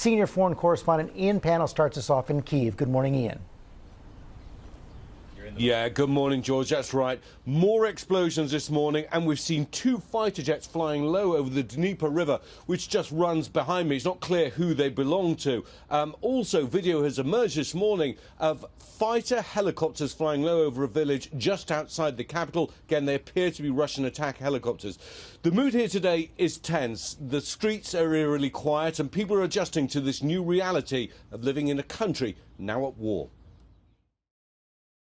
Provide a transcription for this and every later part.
Senior foreign correspondent Ian Pannell starts us off in Kyiv. Good morning, Ian. Yeah, good morning, George. That's right. More explosions this morning, and we've seen 2 fighter jets flying low over the Dnieper River, which just runs behind me. It's not clear who they belong to. Also, video has emerged this morning of fighter helicopters flying low over a village just outside the capital. Again, they appear to be Russian attack helicopters. The mood here today is tense. The streets are eerily quiet, and people are adjusting to this new reality of living in a country now at war.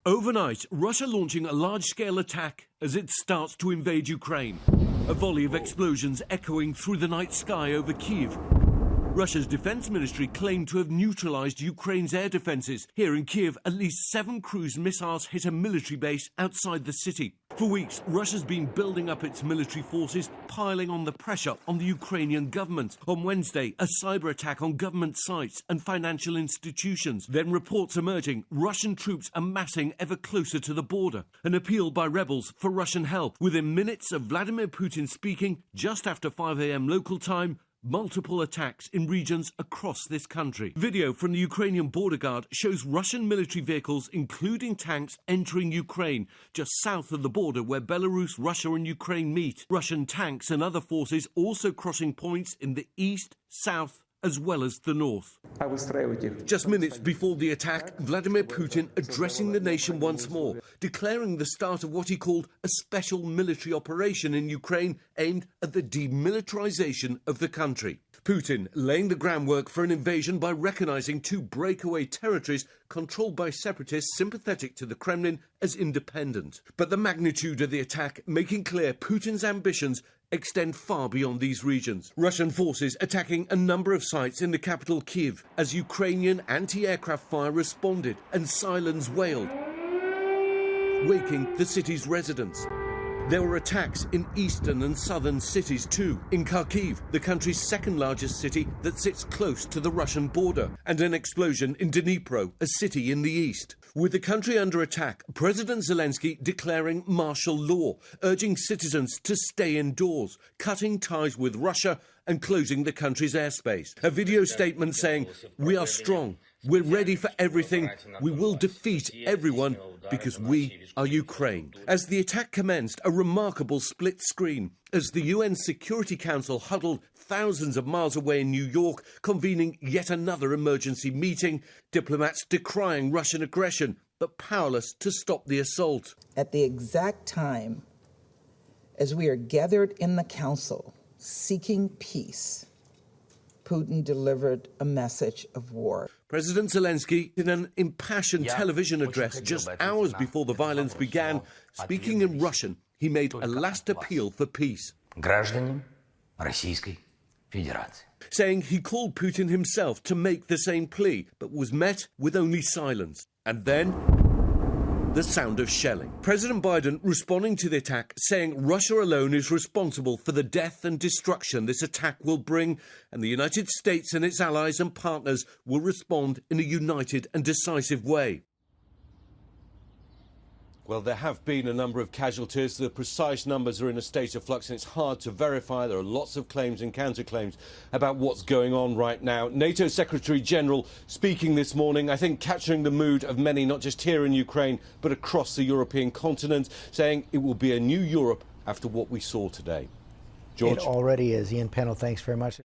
Overnight, Russia launching a large-scale attack as it starts to invade Ukraine. A volley of explosions echoing through the night sky over Kyiv. Russia's defense ministry claimed to have neutralized Ukraine's air defenses. Here in Kyiv, at least 7 cruise missiles hit a military base outside the city. For weeks, Russia's been building up its military forces, piling on the pressure on the Ukrainian government. On Wednesday, a cyber attack on government sites and financial institutions. Then reports emerging, Russian troops amassing ever closer to the border. An appeal by rebels for Russian help. Within minutes of Vladimir Putin speaking, just after 5 a.m. local time, multiple attacks in regions across this country. Video from the Ukrainian border guard shows Russian military vehicles, including tanks, entering Ukraine, just south of the border where Belarus, Russia and Ukraine meet. Russian tanks and other forces also crossing points in the east, south, as well as the north. Just minutes before the attack, Vladimir Putin addressing the nation once more, declaring the start of what he called a special military operation in Ukraine aimed at the demilitarization of the country. Putin laying the groundwork for an invasion by recognizing 2 breakaway territories controlled by separatists sympathetic to the Kremlin as independent. But the magnitude of the attack making clear Putin's ambitions extend far beyond these regions. Russian forces attacking a number of sites in the capital Kyiv as Ukrainian anti-aircraft fire responded and sirens wailed, waking the city's residents. There were attacks in eastern and southern cities too. In Kyiv, the country's 2nd largest city that sits close to the Russian border, and an explosion in Dnipro, a city in the east. With the country under attack, President Zelensky declaring martial law, urging citizens to stay indoors, cutting ties with Russia and closing the country's airspace. A video statement saying, "We are strong. We're ready for everything. We will defeat everyone because we are Ukraine." As the attack commenced, a remarkable split screen as the UN Security Council huddled thousands of miles away in New York, convening yet another emergency meeting, diplomats decrying Russian aggression, but powerless to stop the assault. At the exact time as we are gathered in the council seeking peace, Putin delivered a message of war. President Zelensky, in an impassioned television address just hours before the violence began, speaking in Russian, he made a last appeal for peace. Saying he called Putin himself to make the same plea, but was met with only silence. And then the sound of shelling. President Biden responding to the attack, saying Russia alone is responsible for the death and destruction this attack will bring, and the United States and its allies and partners will respond in a united and decisive way. Well, there have been a number of casualties. The precise numbers are in a state of flux, and it's hard to verify. There are lots of claims and counterclaims about what's going on right now. NATO Secretary-General speaking this morning, I think capturing the mood of many, not just here in Ukraine, but across the European continent, saying it will be a new Europe after what we saw today. George? It already is. Ian Pannell, thanks very much.